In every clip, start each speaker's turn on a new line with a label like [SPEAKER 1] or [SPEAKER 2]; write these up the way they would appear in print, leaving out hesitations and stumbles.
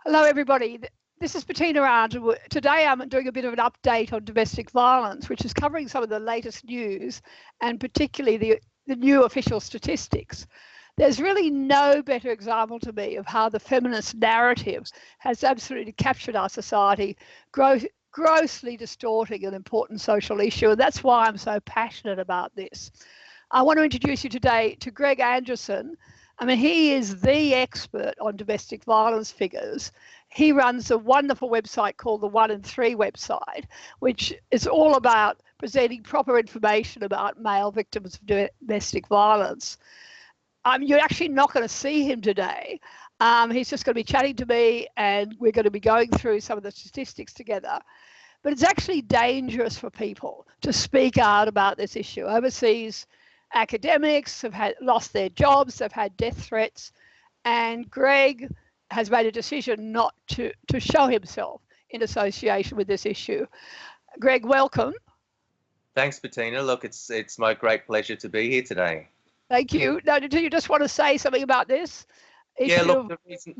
[SPEAKER 1] Hello, everybody. This is Bettina, Arndt. Today I'm doing a bit of an update on domestic violence, which is covering some of the latest news and particularly the new official statistics. There's really no better example to me of how the feminist narrative has absolutely captured our society, grossly distorting an important social issue. And that's why I'm so passionate about this. I want to introduce you today to Greg Anderson. I mean, he is the expert on domestic violence figures. He runs a wonderful website called the 1 in 3 website, which is all about presenting proper information about male victims of domestic violence. You're actually not going to see him today. He's just going to be chatting to me, and we're going to be going through some of the statistics together. But it's actually dangerous for people to speak out about this issue. Overseas academics have lost their jobs, they've had death threats, and Greg has made a decision not to show himself in association with this issue. Greg, welcome.
[SPEAKER 2] Thanks, Bettina. Look, it's my great pleasure to be here today.
[SPEAKER 1] Thank you. Now, do you just want to say something about this issue?
[SPEAKER 2] Yeah, look, the reason,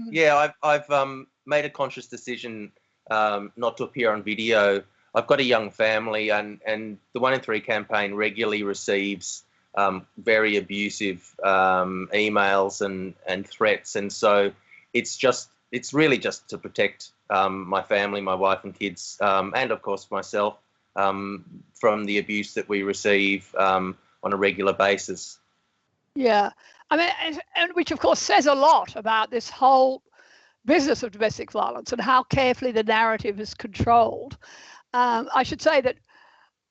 [SPEAKER 2] I've made a conscious decision not to appear on video. I've got a young family, and the 1 in 3 campaign regularly receives very abusive emails and threats, and so it's really just to protect my family, my wife and kids, and of course myself from the abuse that we receive on a regular basis.
[SPEAKER 1] Yeah, I mean, and which of course says a lot about this whole business of domestic violence and how carefully the narrative is controlled. I should say that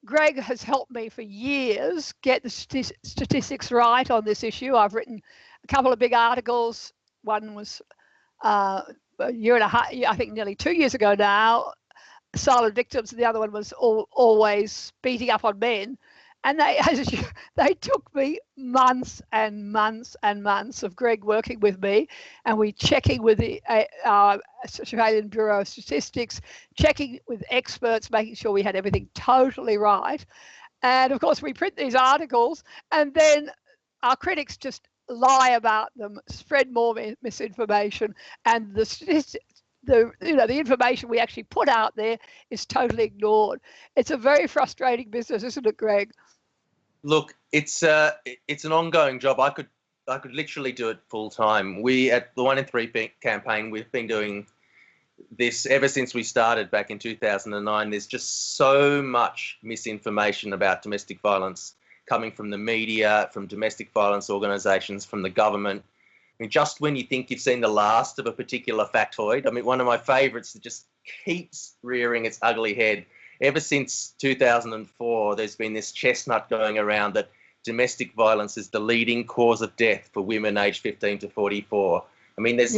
[SPEAKER 1] Greg has helped me for years get the statistics right on this issue. I've written a couple of big articles. One was a year and a half, I think nearly 2 years ago now, silent victims, and the other one was always beating up on men. And they took me months and months and months of Greg working with me, and we checking with the Australian Bureau of Statistics, checking with experts, making sure we had everything totally right. And of course, we print these articles, and then our critics just lie about them, spread more misinformation, and the statistics. The information we actually put out there is totally ignored. It's a very frustrating business, isn't it, Greg?
[SPEAKER 2] Look, it's an ongoing job. I could literally do it full time. We at the 1 in 3 campaign, we've been doing this ever since we started back in 2009. There's just so much misinformation about domestic violence coming from the media, from domestic violence organisations, from the government. I mean, just when you think you've seen the last of a particular factoid, I mean, one of my favourites that just keeps rearing its ugly head. Ever since 2004, there's been this chestnut going around that domestic violence is the leading cause of death for women aged 15 to 44. I mean, there's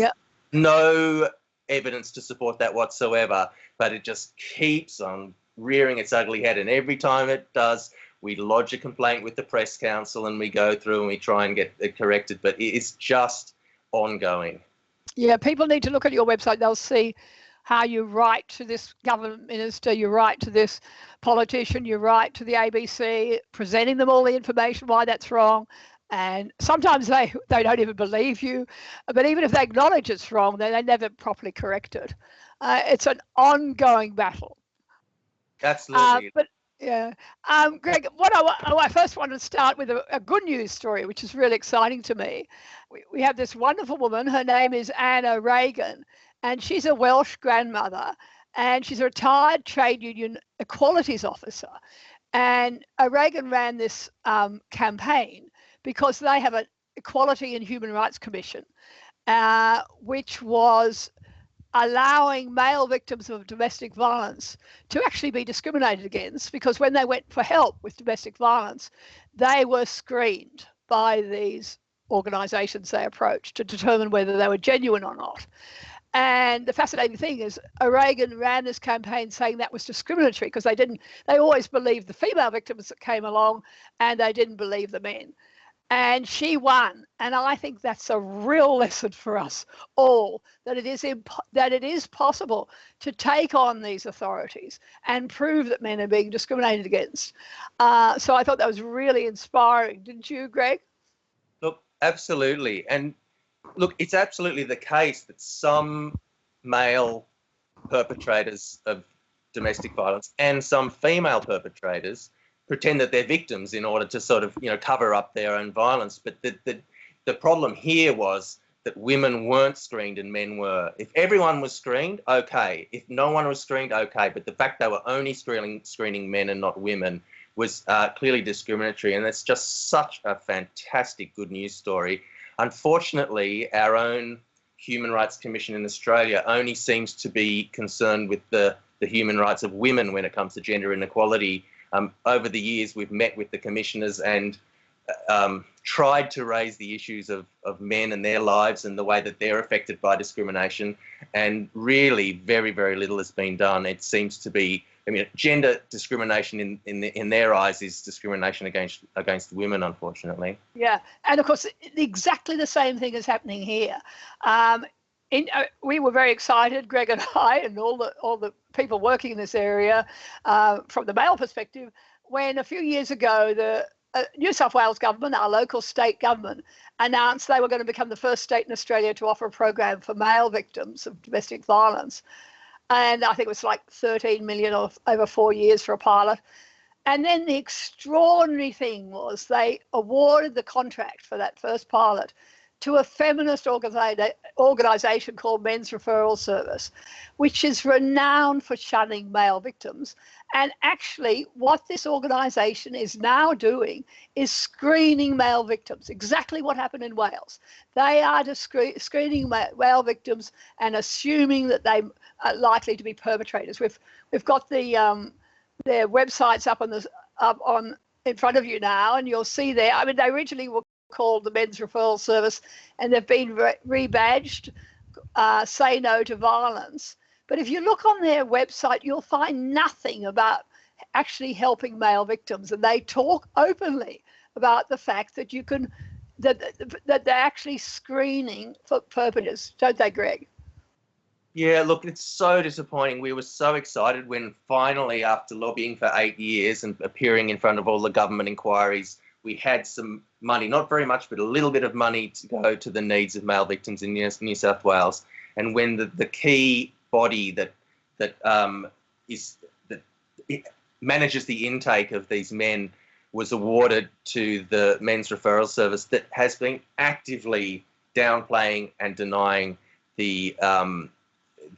[SPEAKER 2] no evidence to support that whatsoever, but it just keeps on rearing its ugly head. And every time it does, we lodge a complaint with the Press Council and we go through and we try and get it corrected, but it's just ongoing.
[SPEAKER 1] Yeah, people need to look at your website. They'll see how you write to this government minister, you write to this politician, you write to the ABC, presenting them all the information why that's wrong. And sometimes they don't even believe you. But even if they acknowledge it's wrong, they never properly correct it. It's an ongoing battle.
[SPEAKER 2] Absolutely.
[SPEAKER 1] Yeah. Greg, I first want to start with a good news story, which is really exciting to me. We have this wonderful woman. Her name is Reagan, and she's a Welsh grandmother, and she's a retired trade union equalities officer. And Reagan ran this campaign because they have an Equality and Human Rights Commission, which was allowing male victims of domestic violence to actually be discriminated against, because when they went for help with domestic violence, they were screened by these organisations they approached to determine whether they were genuine or not. And the fascinating thing is Reagan ran this campaign saying that was discriminatory because they always believed the female victims that came along and they didn't believe the men. And she won. And I think that's a real lesson for us all, that it is possible to take on these authorities and prove that men are being discriminated against. So I thought that was really inspiring. Didn't you, Greg?
[SPEAKER 2] Look, absolutely. And look, it's absolutely the case that some male perpetrators of domestic violence and some female perpetrators pretend that they're victims in order to sort of, cover up their own violence. But the problem here was that women weren't screened and men were. If everyone was screened, okay. If no one was screened, okay. But the fact they were only screening men and not women was clearly discriminatory. And that's just such a fantastic good news story. Unfortunately, our own Human Rights Commission in Australia only seems to be concerned with the human rights of women when it comes to gender inequality. Over the years, we've met with the commissioners and tried to raise the issues of men and their lives and the way that they're affected by discrimination, and really very, very little has been done. It seems to be, gender discrimination in their eyes is discrimination against women, unfortunately.
[SPEAKER 1] Yeah, and of course, exactly the same thing is happening here. We were very excited, Greg and I, and all the people working in this area, from the male perspective, when a few years ago the New South Wales government, our local state government, announced they were going to become the first state in Australia to offer a program for male victims of domestic violence. And I think it was like 13 million over 4 years for a pilot. And then the extraordinary thing was they awarded the contract for that first pilot to a feminist organisation called Men's Referral Service, which is renowned for shunning male victims. And actually, what this organisation is now doing is screening male victims, exactly what happened in Wales. They are screening male victims and assuming that they are likely to be perpetrators. We've got their websites up in front of you now, and you'll see there. I mean, they originally were called the Men's Referral Service, and they've been rebadged Say No to Violence. But if you look on their website, you'll find nothing about actually helping male victims, and they talk openly about the fact that that they're actually screening for perpetrators, don't they, Greg?
[SPEAKER 2] Yeah, look, it's so disappointing. We were so excited when finally, after lobbying for 8 years and appearing in front of all the government inquiries, we had some money, not very much, but a little bit of money to go to the needs of male victims in New South Wales. And when the key body that manages the intake of these men was awarded to the Men's Referral Service, that has been actively downplaying and denying the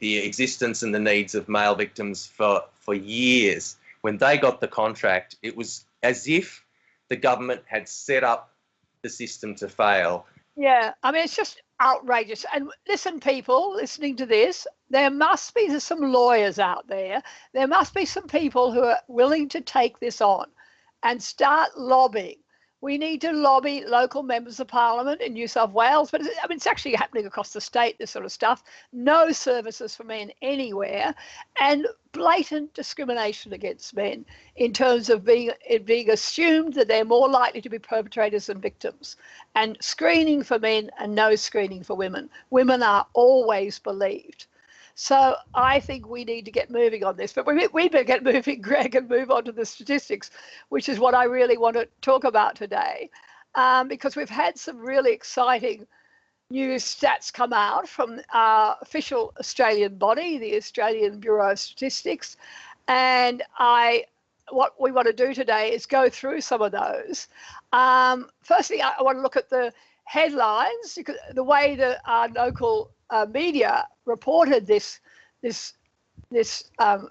[SPEAKER 2] existence and the needs of male victims for years. When they got the contract, it was as if the government had set up the system to fail.
[SPEAKER 1] Yeah, I mean, it's just outrageous. And listen, people listening to this, there must be some lawyers out there. There must be some people who are willing to take this on and start lobbying. We need to lobby local members of parliament in New South Wales, but I mean, it's actually happening across the state, this sort of stuff. No services for men anywhere, and blatant discrimination against men in terms of being assumed that they're more likely to be perpetrators than victims, and screening for men and no screening for women. Women are always believed. So I think we need to get moving on this, but we better get moving, Greg, and move on to the statistics, which is what I really want to talk about today, because we've had some really exciting new stats come out from our official Australian body, the Australian Bureau of Statistics, and what we want to do today is go through some of those. Firstly, I want to look at the headlines, the way that our local media reported this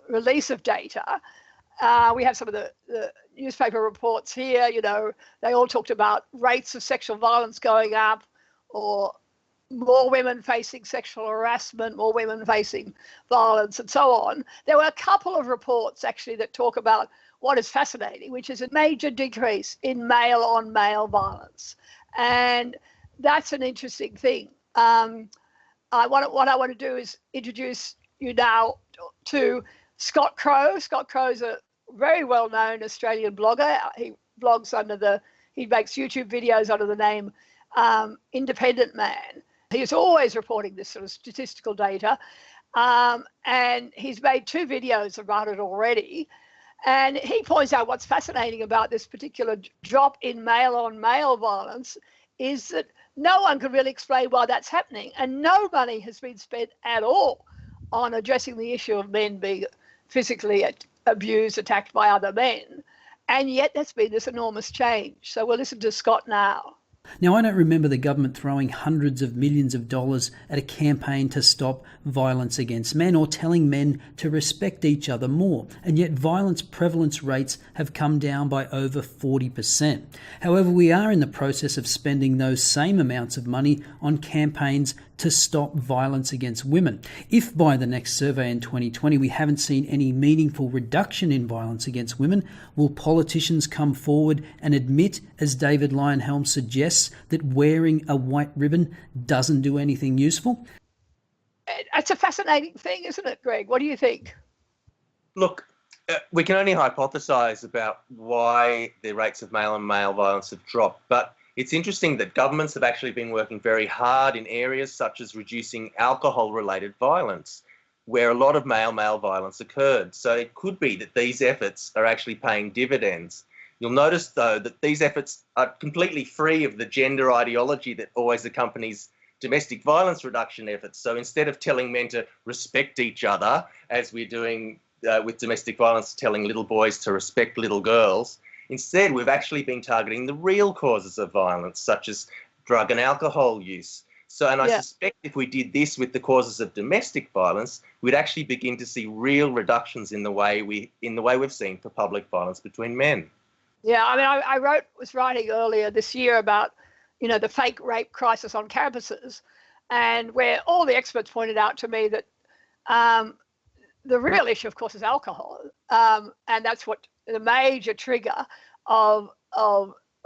[SPEAKER 1] release of data. We have some of the newspaper reports here. They all talked about rates of sexual violence going up, or more women facing sexual harassment, more women facing violence, and so on. There were a couple of reports actually that talk about what is fascinating, which is a major decrease in male-on-male violence, and that's an interesting thing. What I want to do is introduce you now to Scott Crow. Scott Crow is a very well-known Australian blogger. He makes YouTube videos under the name Independent Man. He's always reporting this sort of statistical data, and he's made 2 videos about it already. And he points out what's fascinating about this particular drop in male-on-male violence is that no one can really explain why that's happening, and no money has been spent at all on addressing the issue of men being physically abused, attacked by other men. And yet there's been this enormous change. So we'll listen to Scott now.
[SPEAKER 3] Now, I don't remember the government throwing hundreds of millions of dollars at a campaign to stop violence against men or telling men to respect each other more, and yet violence prevalence rates have come down by over 40%. However, we are in the process of spending those same amounts of money on campaigns to stop violence against women. If by the next survey in 2020 we haven't seen any meaningful reduction in violence against women, will politicians come forward and admit, as David Lyon-Helm suggests, that wearing a white ribbon doesn't do anything useful?
[SPEAKER 1] It's a fascinating thing, isn't it, Greg? What do you think?
[SPEAKER 2] Look, we can only hypothesise about why the rates of male-on-male violence have dropped, but it's interesting that governments have actually been working very hard in areas such as reducing alcohol-related violence, where a lot of male-male violence occurred. So it could be that these efforts are actually paying dividends. You'll notice, though, that these efforts are completely free of the gender ideology that always accompanies domestic violence reduction efforts. So instead of telling men to respect each other, as we're doing with domestic violence, telling little boys to respect little girls, instead, we've actually been targeting the real causes of violence, such as drug and alcohol use. So, and I suspect if we did this with the causes of domestic violence, we'd actually begin to see real reductions in the way we've seen for public violence between men.
[SPEAKER 1] Yeah, I mean, I was writing earlier this year about, the fake rape crisis on campuses, and where all the experts pointed out to me that the real issue, of course, is alcohol, and that's what the major trigger of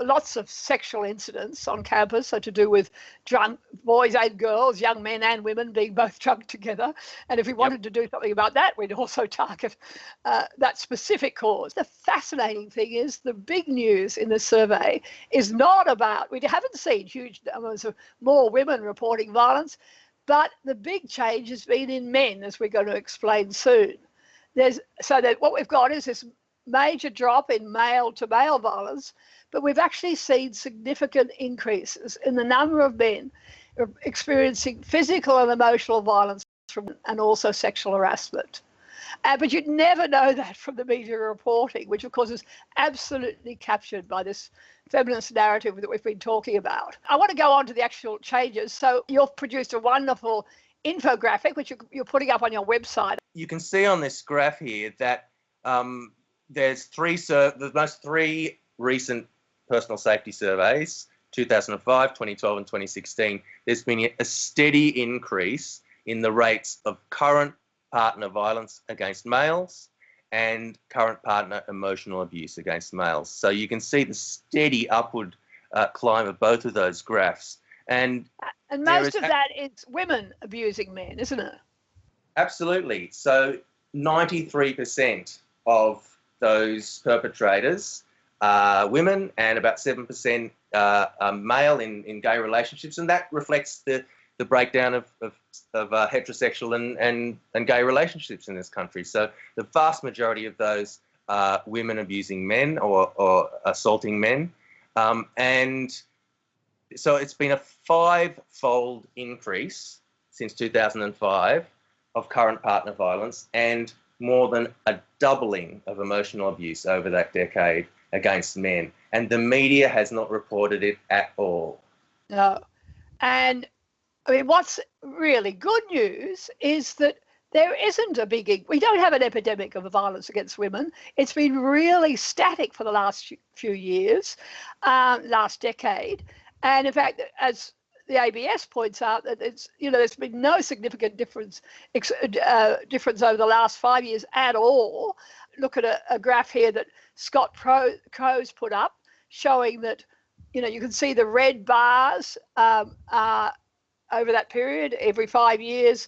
[SPEAKER 1] lots of sexual incidents on campus, so to do with drunk boys and girls, young men and women being both drunk together. And if we wanted to do something about that, we'd also target that specific cause. The fascinating thing is the big news in the survey is not about, we haven't seen huge numbers of more women reporting violence, but the big change has been in men, as we're going to explain soon. So that what we've got is this major drop in male-to-male violence, but we've actually seen significant increases in the number of men experiencing physical and emotional violence and also sexual harassment. But you'd never know that from the media reporting, which of course is absolutely captured by this feminist narrative that we've been talking about. I want to go on to the actual changes. So you've produced a wonderful infographic, which you're putting up on your website.
[SPEAKER 2] You can see on this graph here that there's the most three recent personal safety surveys, 2005, 2012 and 2016, there's been a steady increase in the rates of current partner violence against males and current partner emotional abuse against males. So you can see the steady upward climb of both of those graphs. And
[SPEAKER 1] most of that is women abusing men, isn't it? Absolutely.
[SPEAKER 2] So 93% of those perpetrators are women and about 7% are male in gay relationships, and that reflects the breakdown of heterosexual and gay relationships in this country. So the vast majority of those are women abusing men or assaulting men. And so it's been a 5-fold increase since 2005 of current partner violence and more than a doubling of emotional abuse over that decade against men. And the media has not reported it at all.
[SPEAKER 1] No. And I mean, what's really good news is that there isn't we don't have an epidemic of violence against women. It's been really static for the last few years, last decade. And in fact, as the ABS points out, that there's been no significant difference over the last 5 years at all. Look at a graph here that Scott Crow's put up, showing that you can see the red bars over that period every 5 years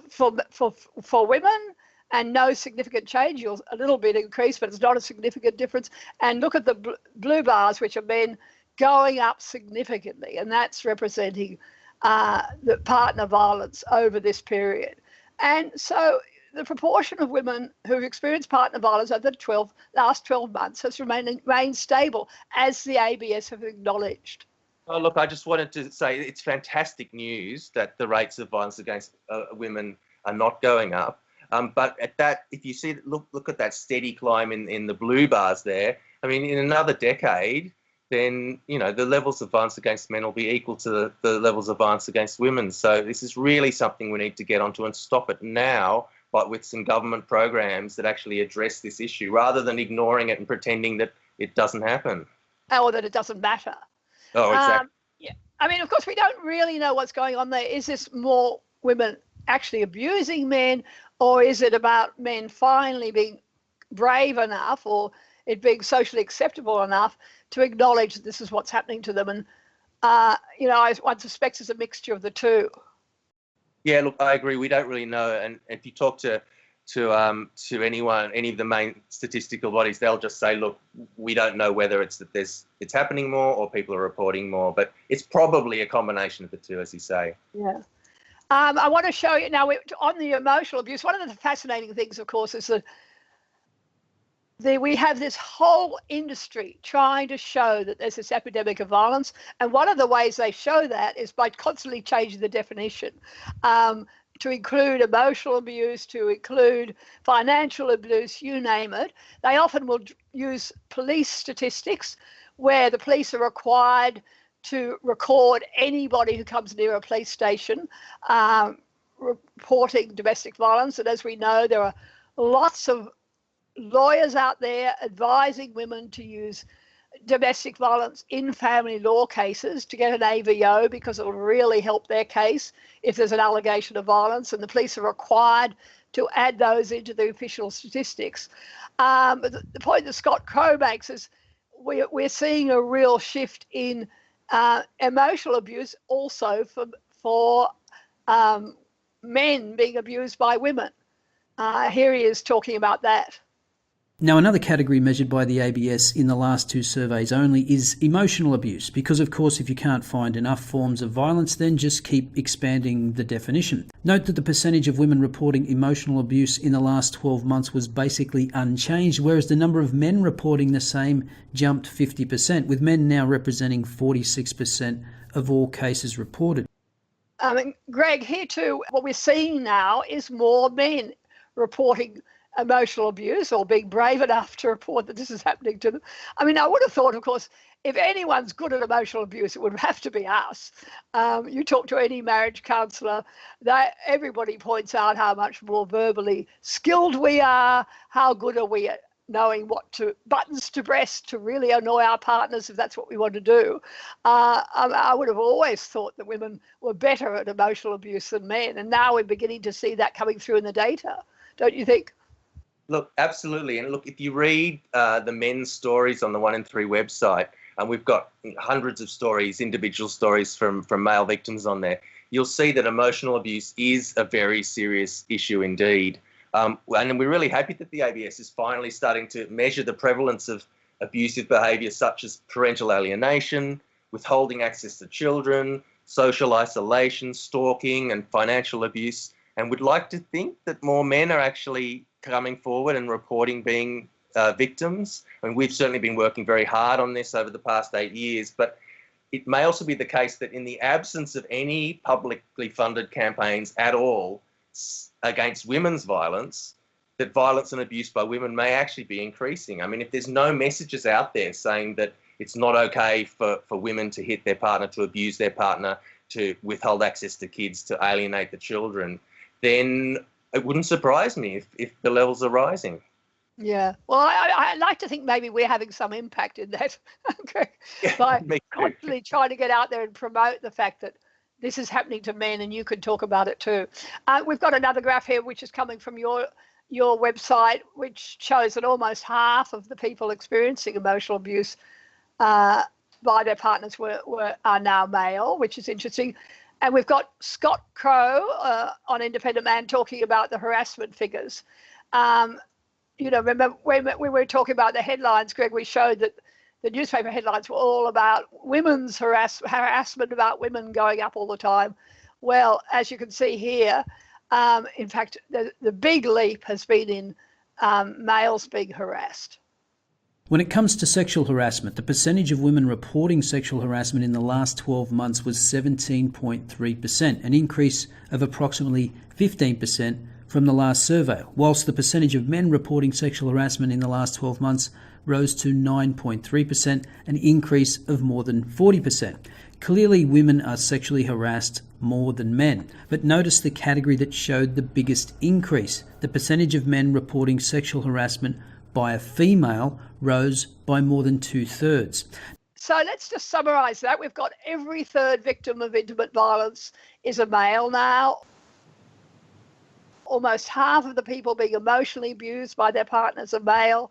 [SPEAKER 1] for women, and no significant change. A little bit increase, but it's not a significant difference. And look at the blue bars, which are men, going up significantly, and that's representing the partner violence over this period. And so the proportion of women who've experienced partner violence over the last 12 months has remained stable, as the ABS have acknowledged.
[SPEAKER 2] Oh, look, I just wanted to say it's fantastic news that the rates of violence against women are not going up. But at that, if you see, look at that steady climb in the blue bars there. I mean, in another decade, then, you know, the levels of violence against men will be equal to the levels of violence against women. So this is really something we need to get onto and stop it now, but with some government programs that actually address this issue, rather than ignoring it and pretending that it doesn't happen.
[SPEAKER 1] Or that it doesn't matter.
[SPEAKER 2] Oh, exactly.
[SPEAKER 1] Yeah. I mean, of course, we don't really know what's going on there. Is this more women actually abusing men, or is it about men finally being brave enough, or it being socially acceptable enough to acknowledge that this is what's happening to them? And, you know, one suspects it's a mixture of the two.
[SPEAKER 2] Yeah, look, I agree. We don't really know. And if you talk to anyone, any of the main statistical bodies, they'll just say, look, we don't know whether it's that it's happening more or people are reporting more, but it's probably a combination of the two, as you say.
[SPEAKER 1] Yeah. I want to show you now on the emotional abuse. One of the fascinating things, of course, is that we have this whole industry trying to show that there's this epidemic of violence. And one of the ways they show that is by constantly changing the definition to include emotional abuse, to include financial abuse, you name it. They often will use police statistics where the police are required to record anybody who comes near a police station reporting domestic violence. And as we know, there are lots of lawyers out there advising women to use domestic violence in family law cases to get an AVO, because it will really help their case if there's an allegation of violence, and the police are required to add those into the official statistics. But the point that Scott Crow makes is we're seeing a real shift in emotional abuse also for men being abused by women. Here he is talking about that.
[SPEAKER 3] Now, another category measured by the ABS in the last two surveys only is emotional abuse, because of course if you can't find enough forms of violence, then just keep expanding the definition. Note that the percentage of women reporting emotional abuse in the last 12 months was basically unchanged, whereas the number of men reporting the same jumped 50%, with men now representing 46% of all cases reported.
[SPEAKER 1] Greg, here too, what we're seeing now is more men reporting emotional abuse, or being brave enough to report that this is happening to them. I mean, I would have thought, of course, if anyone's good at emotional abuse, it would have to be us. You talk to any marriage counsellor, everybody points out how much more verbally skilled we are, how good are we at knowing what buttons to press to really annoy our partners if that's what we want to do. I would have always thought that women were better at emotional abuse than men, and now we're beginning to see that coming through in the data, don't you think?
[SPEAKER 2] Look, absolutely. And look, if you read the men's stories on the 1 in 3 website, and we've got hundreds of stories, individual stories from male victims on there, you'll see that emotional abuse is a very serious issue indeed. And we're really happy that the ABS is finally starting to measure the prevalence of abusive behaviour such as parental alienation, withholding access to children, social isolation, stalking and financial abuse. And we'd like to think that more men are actually coming forward and reporting being victims. I mean, we've certainly been working very hard on this over the past 8 years, but it may also be the case that in the absence of any publicly funded campaigns at all against women's violence, that violence and abuse by women may actually be increasing. I mean, if there's no messages out there saying that it's not okay for women to hit their partner, to abuse their partner, to withhold access to kids, to alienate the children, then it wouldn't surprise me if the levels are rising.
[SPEAKER 1] Yeah, well, I like to think maybe we're having some impact in that by constantly trying to get out there and promote the fact that this is happening to men, and you can talk about it too. We've got another graph here which is coming from your website, which shows that almost half of the people experiencing emotional abuse by their partners are now male, which is interesting. And we've got Scott Crow on Independent Man talking about the harassment figures. You know, remember when we were talking about the headlines, Greg, we showed that the newspaper headlines were all about women's harassment about women going up all the time. Well, as you can see here, in fact, the big leap has been in males being harassed.
[SPEAKER 3] When it comes to sexual harassment, the percentage of women reporting sexual harassment in the last 12 months was 17.3%, an increase of approximately 15% from the last survey, whilst the percentage of men reporting sexual harassment in the last 12 months rose to 9.3%, an increase of more than 40%. Clearly, women are sexually harassed more than men, but notice the category that showed the biggest increase. The percentage of men reporting sexual harassment by a female rose by more than 2/3.
[SPEAKER 1] So let's just summarise that. We've got every third victim of intimate violence is a male now. Almost half of the people being emotionally abused by their partners are male.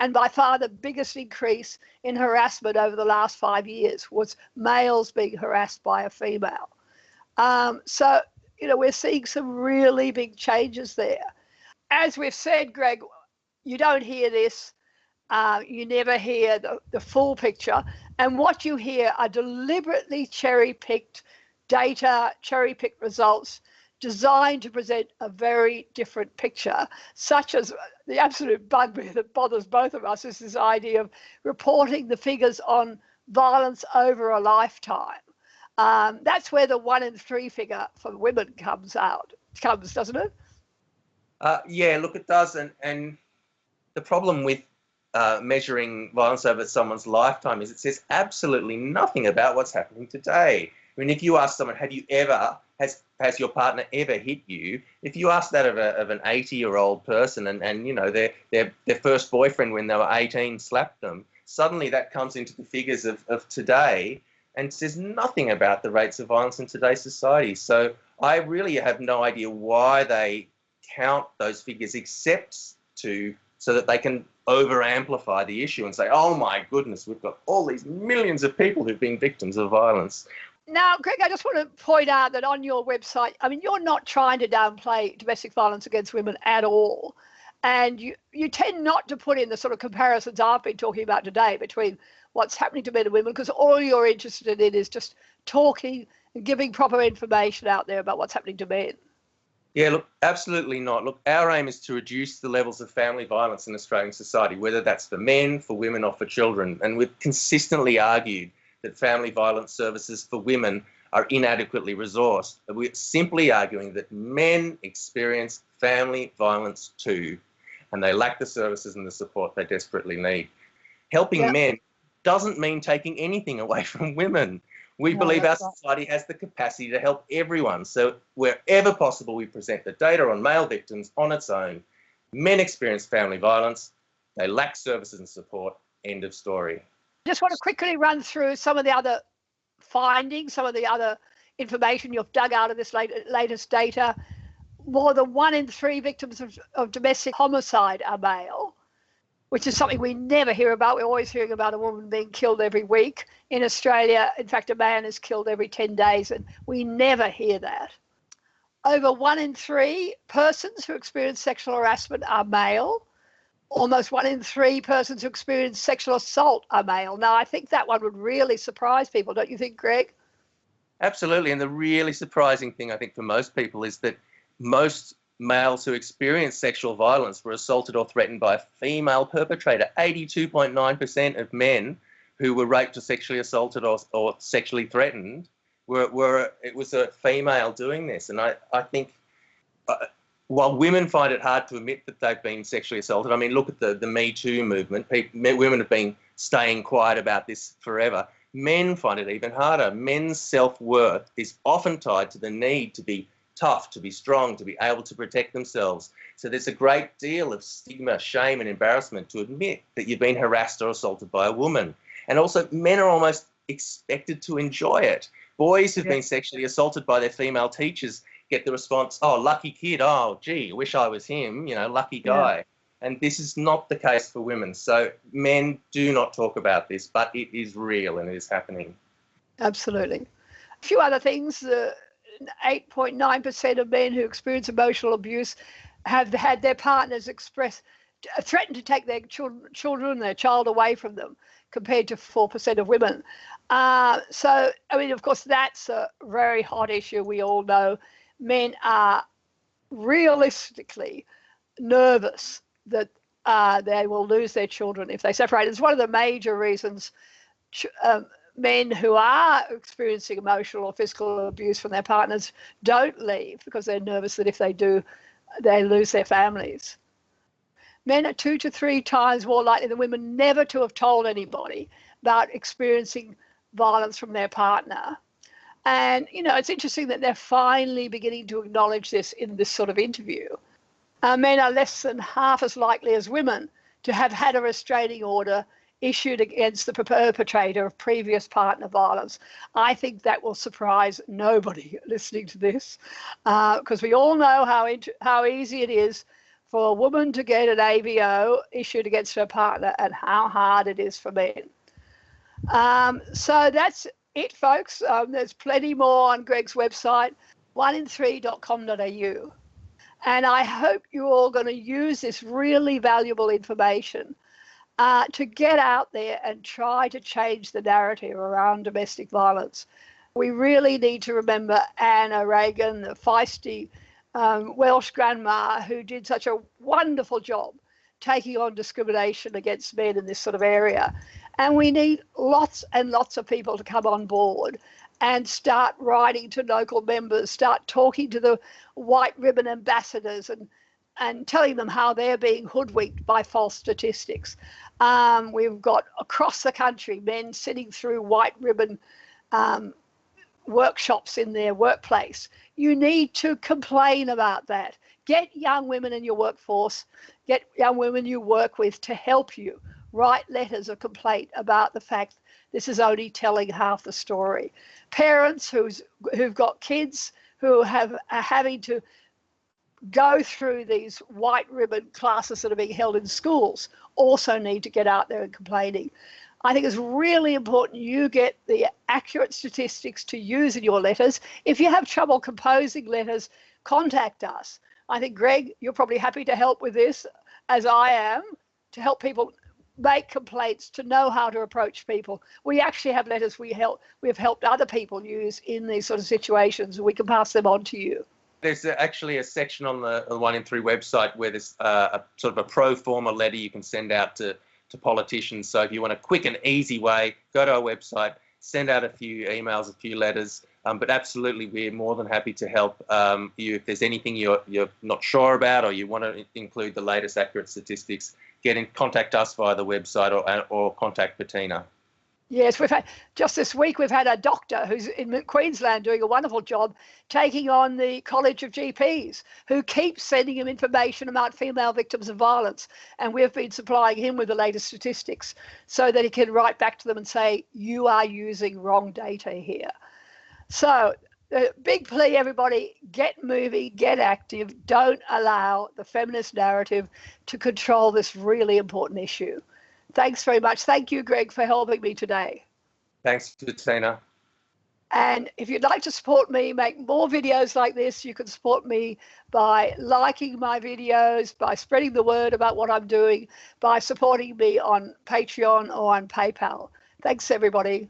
[SPEAKER 1] And by far the biggest increase in harassment over the last 5 years was males being harassed by a female. So, we're seeing some really big changes there. As we've said, Greg, you don't hear this. You never hear the full picture. And what you hear are deliberately cherry-picked data, cherry-picked results designed to present a very different picture, such as the absolute bugbear that bothers both of us is this idea of reporting the figures on violence over a lifetime. That's where the 1 in 3 figure for women comes, doesn't it?
[SPEAKER 2] Yeah, look, it does. And the problem with measuring violence over someone's lifetime is it says absolutely nothing about what's happening today. I mean, if you ask someone, has your partner ever hit you? If you ask that of an 80-year-old person and their first boyfriend when they were 18 slapped them, suddenly that comes into the figures of today and says nothing about the rates of violence in today's society. So I really have no idea why they count those figures except so that they can over amplify the issue and say, oh my goodness, we've got all these millions of people who've been victims of violence.
[SPEAKER 1] Now, Greg, I just want to point out that on your website, I mean, you're not trying to downplay domestic violence against women at all. And you tend not to put in the sort of comparisons I've been talking about today between what's happening to men and women, because all you're interested in is just talking and giving proper information out there about what's happening to men.
[SPEAKER 2] Yeah, look, absolutely not. Look, our aim is to reduce the levels of family violence in Australian society, whether that's for men, for women or for children. And we've consistently argued that family violence services for women are inadequately resourced. We're simply arguing that men experience family violence too, and they lack the services and the support they desperately need. Helping men doesn't mean taking anything away from women. We believe our society has the capacity to help everyone. So wherever possible, we present the data on male victims on its own. Men experience family violence. They lack services and support. End of story.
[SPEAKER 1] I just want to quickly run through some of the other findings, some of the other information you've dug out of this latest data. More than 1 in 3 victims of domestic homicide are male, which is something we never hear about. We're always hearing about a woman being killed every week. In Australia, in fact, a man is killed every 10 days, and we never hear that. Over 1 in 3 persons who experience sexual harassment are male. Almost 1 in 3 persons who experience sexual assault are male. Now, I think that one would really surprise people, don't you think, Greg?
[SPEAKER 2] Absolutely. And the really surprising thing, I think, for most people is that most males who experience sexual violence were assaulted or threatened by a female perpetrator. 82.9% of men who were raped or sexually assaulted or sexually threatened it was a female doing this. And I think while women find it hard to admit that they've been sexually assaulted, I mean, look at the Me Too movement. Women have been staying quiet about this forever. Men find it even harder. Men's self-worth is often tied to the need to be tough, to be strong, to be able to protect themselves. So there's a great deal of stigma, shame and embarrassment to admit that you've been harassed or assaulted by a woman. And also men are almost expected to enjoy it. Boys who've been sexually assaulted by their female teachers get the response, oh, lucky kid, oh, gee, I wish I was him, lucky guy. Yeah. And this is not the case for women. So men do not talk about this, but it is real and it is happening.
[SPEAKER 1] Absolutely. A few other things. 8.9% of men who experience emotional abuse have had their partners threaten to take their children, their child away from them, compared to 4% of women. So, I mean, of course, that's a very hot issue. We all know men are realistically nervous that they will lose their children if they separate. It's one of the major reasons men who are experiencing emotional or physical abuse from their partners don't leave, because they're nervous that if they do, they lose their families. Men are 2 to 3 times more likely than women never to have told anybody about experiencing violence from their partner. And, you know, it's interesting that they're finally beginning to acknowledge this in this sort of interview. Men are less than half as likely as women to have had a restraining order issued against the perpetrator of previous partner violence. I think that will surprise nobody listening to this, because we all know how easy it is for a woman to get an AVO issued against her partner and how hard it is for men. So that's it, folks. There's plenty more on Greg's website, 1in3.com.au. And I hope you're all going to use this really valuable information to get out there and try to change the narrative around domestic violence. We really need to remember Anna Reagan, the feisty Welsh grandma who did such a wonderful job taking on discrimination against men in this sort of area. And we need lots and lots of people to come on board and start writing to local members, start talking to the white ribbon ambassadors and telling them how they're being hoodwinked by false statistics. We've got across the country men sitting through white ribbon workshops in their workplace. You need to complain about that. Get young women in your workforce, get young women you work with to help you write letters of complaint about the fact this is only telling half the story. Parents who've got kids who are having to go through these white ribbon classes that are being held in schools also need to get out there and complaining. I think it's really important you get the accurate statistics to use in your letters. If you have trouble composing letters, contact us. I think, Greg, you're probably happy to help with this, as I am, to help people make complaints, to know how to approach people. We actually have letters we've helped other people use in these sort of situations, and we can pass them on to you.
[SPEAKER 2] There's actually a section on the 1in3 website where there's a sort of a pro forma letter you can send out to politicians. So if you want a quick and easy way, go to our website, send out a few emails, a few letters. But absolutely, we're more than happy to help you. If there's anything you're not sure about, or you want to include the latest accurate statistics, contact us via the website or contact Bettina.
[SPEAKER 1] Yes, just this week we've had a doctor who's in Queensland doing a wonderful job taking on the College of GPs, who keeps sending him information about female victims of violence, and we've been supplying him with the latest statistics so that he can write back to them and say, you are using wrong data here. So big plea, everybody, get moving, get active. Don't allow the feminist narrative to control this really important issue. Thanks very much. Thank you, Greg, for helping me today.
[SPEAKER 2] Thanks, Bettina.
[SPEAKER 1] And if you'd like to support me, make more videos like this, you can support me by liking my videos, by spreading the word about what I'm doing, by supporting me on Patreon or on PayPal. Thanks, everybody.